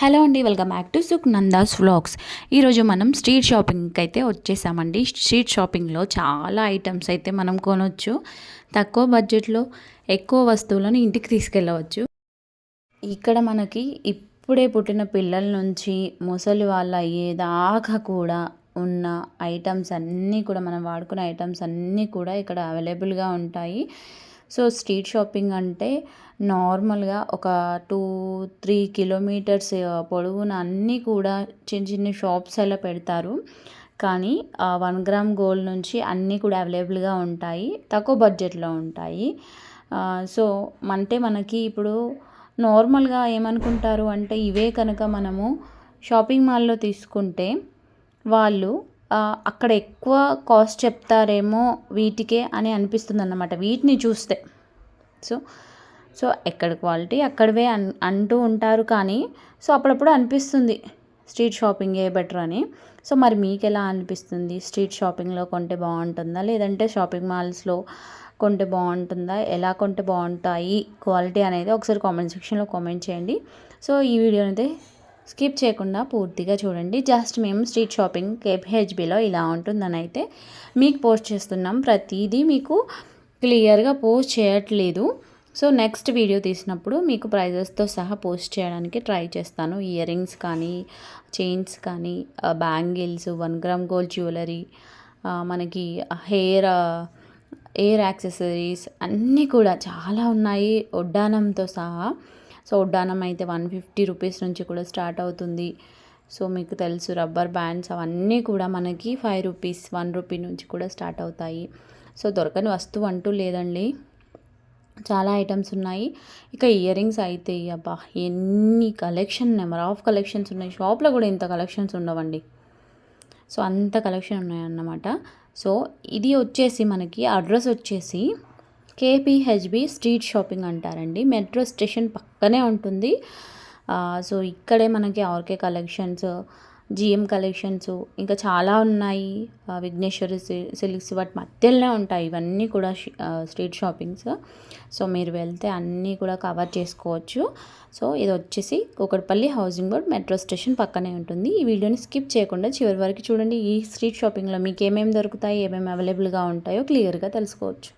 Hello అండి, welcome back to సుఖ్నందాస్ vlogs. ఈరోజు మనం స్ట్రీట్ షాపింగ్కి అయితే వచ్చేసామండి. స్ట్రీట్ షాపింగ్లో చాలా ఐటమ్స్ అయితే మనం కొనవచ్చు. తక్కువ బడ్జెట్లో ఎక్కువ వస్తువులను ఇంటికి తీసుకెళ్ళవచ్చు. ఇక్కడ మనకి ఇప్పుడే పుట్టిన పిల్లల నుంచి ముసలి వాళ్ళ అయ్యేదాకా కూడా ఉన్న ఐటమ్స్ అన్నీ కూడా, మనం వాడుకునే ఐటమ్స్ అన్నీ కూడా ఇక్కడ అవైలబుల్గా ఉంటాయి. సో స్ట్రీట్ షాపింగ్ అంటే నార్మల్గా ఒక 2-3 కిలోమీటర్స్ పొడవున అన్నీ కూడా చిన్న చిన్న షాప్స్ అలా పెడతారు. కానీ 1 గ్రామ్ గోల్డ్ నుంచి అన్నీ కూడా అవైలబుల్గా ఉంటాయి, తక్కువ బడ్జెట్లో ఉంటాయి. సో అంటే మనకి ఇప్పుడు నార్మల్గా ఏమనుకుంటారు అంటే, ఇవే కనుక మనము షాపింగ్ మాల్లో తీసుకుంటే వాళ్ళు అక్కడ ఎక్కువ కాస్ట్ చెప్తారేమో వీటికే అని అనిపిస్తుంది అన్నమాట వీటిని చూస్తే. సో సో ఎక్కడ క్వాలిటీ అక్కడవే అంటూ ఉంటారు. కానీ సో అప్పుడప్పుడు అనిపిస్తుంది స్ట్రీట్ షాపింగే బెటర్ అని. సో మరి మీకు ఎలా అనిపిస్తుంది? స్ట్రీట్ షాపింగ్లో కొంటే బాగుంటుందా, లేదంటే షాపింగ్ మాల్స్లో కొంటే బాగుంటుందా? ఎలా కొంటే బాగుంటాయి క్వాలిటీ అనేది ఒకసారి కామెంట్ సెక్షన్లో కామెంట్ చేయండి. సో ఈ వీడియోని అయితే స్కిప్ చేయకుండా పూర్తిగా చూడండి. జస్ట్ మేము స్ట్రీట్ షాపింగ్ కేపీహెచ్బిలో ఇలా ఉంటుందని అయితే మీకు పోస్ట్ చేస్తున్నాం. ప్రతిదీ మీకు క్లియర్గా పోస్ట్ చేయట్లేదు. సో నెక్స్ట్ వీడియో తీసినప్పుడు మీకు ప్రైజెస్తో సహా పోస్ట్ చేయడానికి ట్రై చేస్తాను. ఇయర్ రింగ్స్ కానీ, చైన్స్ కానీ, బ్యాంగిల్స్, 1 గ్రామ్ గోల్డ్ జ్యువెలరీ, మనకి ఎయిర్ యాక్సెసరీస్ అన్నీ కూడా చాలా ఉన్నాయి వడ్డానంతో సహా. సో వడ్డానం అయితే 150 రూపీస్ నుంచి కూడా స్టార్ట్ అవుతుంది. సో మీకు తెలుసు రబ్బర్ బ్యాండ్స్ అవన్నీ కూడా మనకి 5 రూపీస్, 1 రూపీ నుంచి కూడా స్టార్ట్ అవుతాయి. సో దొరకని వస్తువు అంటూ లేదండి, చాలా ఐటమ్స్ ఉన్నాయి. ఇక ఇయర్ రింగ్స్ అయితే అబ్బా ఎన్ని కలెక్షన్, నెంబర్ ఆఫ్ కలెక్షన్స్ ఉన్నాయి. షాప్లో కూడా ఇంత కలెక్షన్స్ ఉండవండి. సో అంత కలెక్షన్ ఉన్నాయన్నమాట. సో ఇది వచ్చేసి మనకి అడ్రస్ వచ్చేసి కేపీహెచ్బి స్ట్రీట్ షాపింగ్ అంటారండి. మెట్రో స్టేషన్ పక్కనే ఉంటుంది. సో ఇక్కడే మనకి ఆర్కే కలెక్షన్స్, జిఎం కలెక్షన్స్ ఇంకా చాలా ఉన్నాయి. విఘ్నేశ్వరి సిల్క్స్ వాటి మధ్యలోనే ఉంటాయి ఇవన్నీ కూడా స్ట్రీట్ షాపింగ్స్. సో మీరు వెళ్తే అన్నీ కూడా కవర్ చేసుకోవచ్చు. సో ఇది వచ్చేసి Kukatpally housing board metro station పక్కనే ఉంటుంది. ఈ వీడియోని స్కిప్ చేయకుండా చివరి వరకు చూడండి. ఈ స్ట్రీట్ షాపింగ్లో మీకు ఏమేమి దొరుకుతాయి, ఏమేమి అవైలబుల్గా ఉంటాయో క్లియర్గా తెలుసుకోవచ్చు.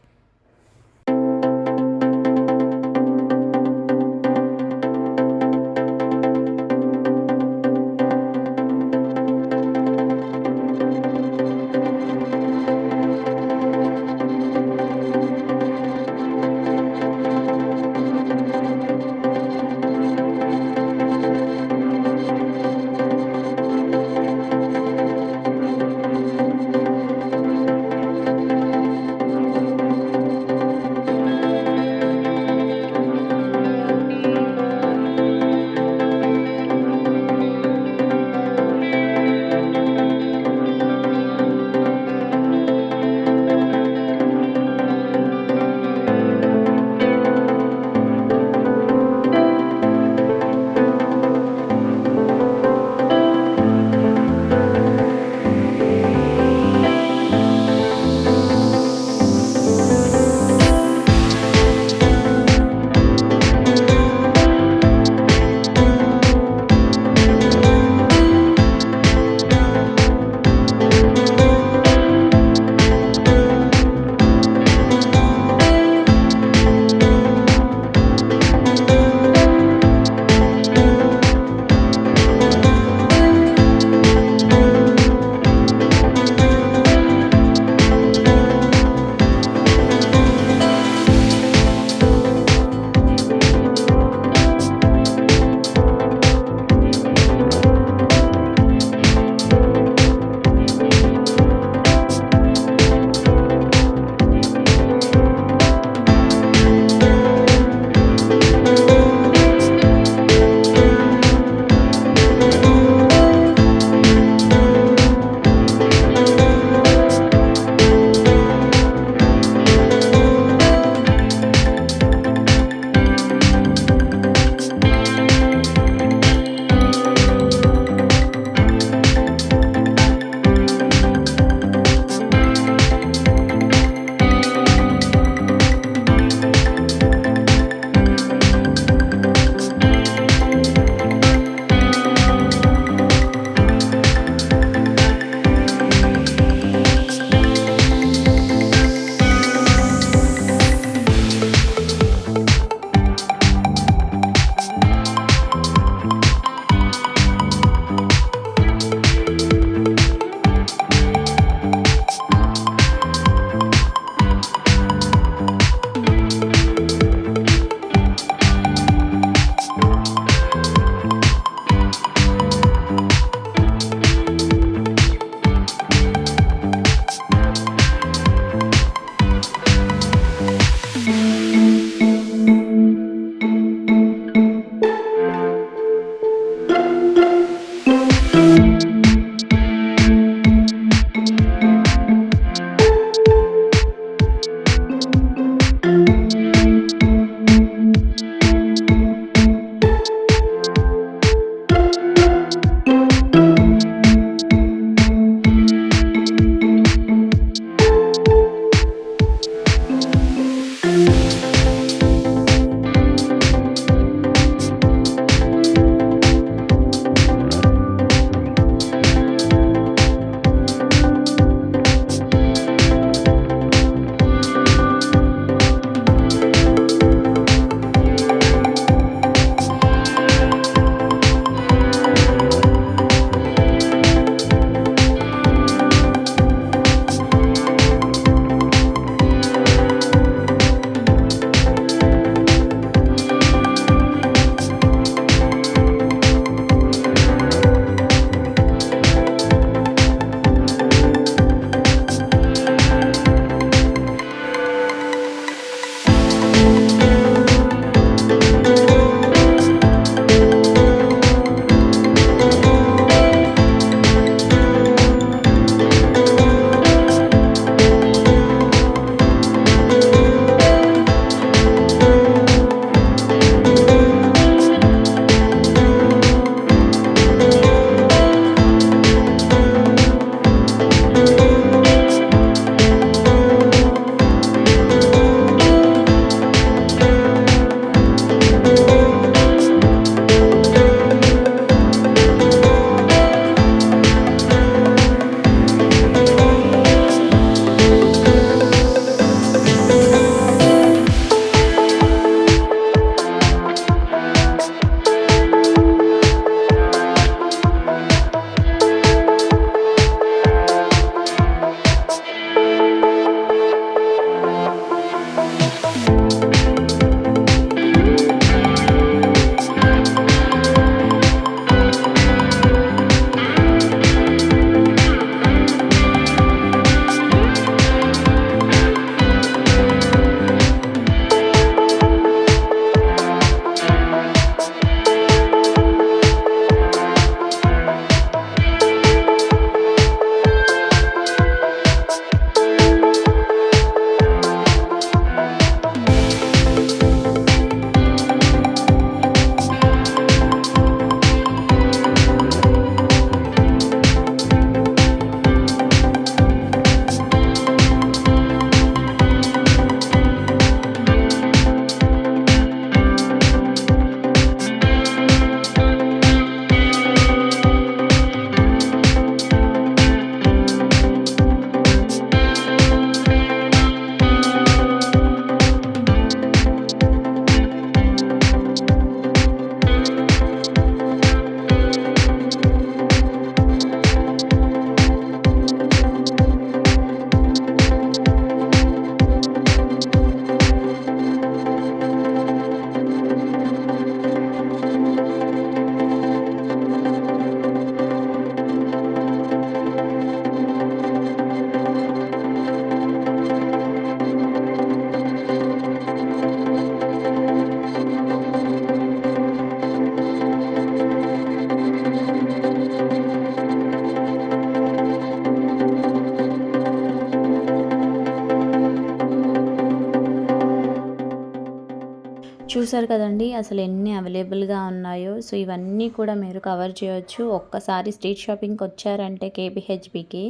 చూసారు కదండి అసలు ఎన్ని అవైలబుల్గా ఉన్నాయో. సో ఇవన్నీ కూడా మీరు కవర్ చేయొచ్చు. ఒక్కసారి స్ట్రీట్ షాపింగ్కి వచ్చారంటే కేపీహెచ్బికి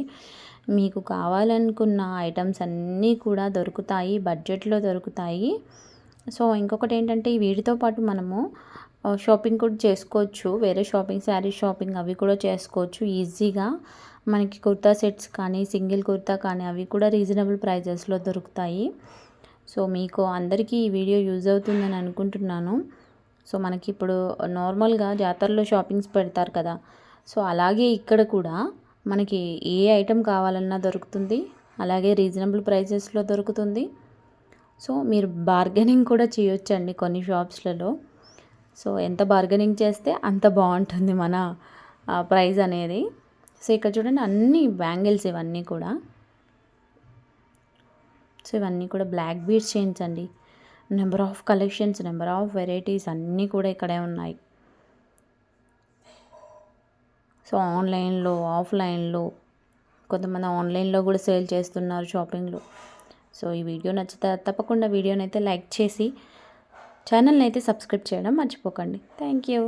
మీకు కావాలనుకున్న ఐటమ్స్ అన్నీ కూడా దొరుకుతాయి, బడ్జెట్లో దొరుకుతాయి. సో ఇంకొకటి ఏంటంటే వీటితో పాటు మనము షాపింగ్ కూడా చేసుకోవచ్చు. వేరే షాపింగ్, శారీ షాపింగ్ అవి కూడా చేసుకోవచ్చు ఈజీగా. మనకి కుర్తా సెట్స్ కానీ, సింగిల్ కుర్తా కానీ అవి కూడా రీజనబుల్ ప్రైజెస్లో దొరుకుతాయి. సో మీకు అందరికీ ఈ వీడియో యూజ్ అవుతుందని అనుకుంటున్నాను. సో మనకి ఇప్పుడు నార్మల్గా జాతరలో షాపింగ్స్ పెడతారు కదా, సో అలాగే ఇక్కడ కూడా మనకి ఏ ఐటెం కావాలన్నా దొరుకుతుంది, అలాగే రీజనబుల్ ప్రైజెస్లో దొరుకుతుంది. సో మీరు బార్గెనింగ్ కూడా చేయొచ్చండి కొన్ని షాప్స్లలో. సో ఎంత బార్గెనింగ్ చేస్తే అంత బాగుంటుంది మన ప్రైస్ అనేది. సో ఇక్కడ చూడండి అన్ని బ్యాంగిల్స్ ఇవన్నీ కూడా. సో ఇవన్నీ కూడా బ్లాక్ బీడ్స్ చైన్స్ అండి. Number of collections, number of varieties అన్నీ కూడా ఇక్కడే ఉన్నాయి. సో సో ఆన్లైన్లో, ఆఫ్లైన్లో, కొంతమంది ఆన్లైన్లో కూడా సేల్ చేస్తున్నారు షాపింగ్లో. సో ఈ వీడియో నచ్చితే తప్పకుండా వీడియోని అయితే లైక్ చేసి ఛానల్ని అయితే సబ్స్క్రైబ్ చేయడం మర్చిపోకండి. Thank you.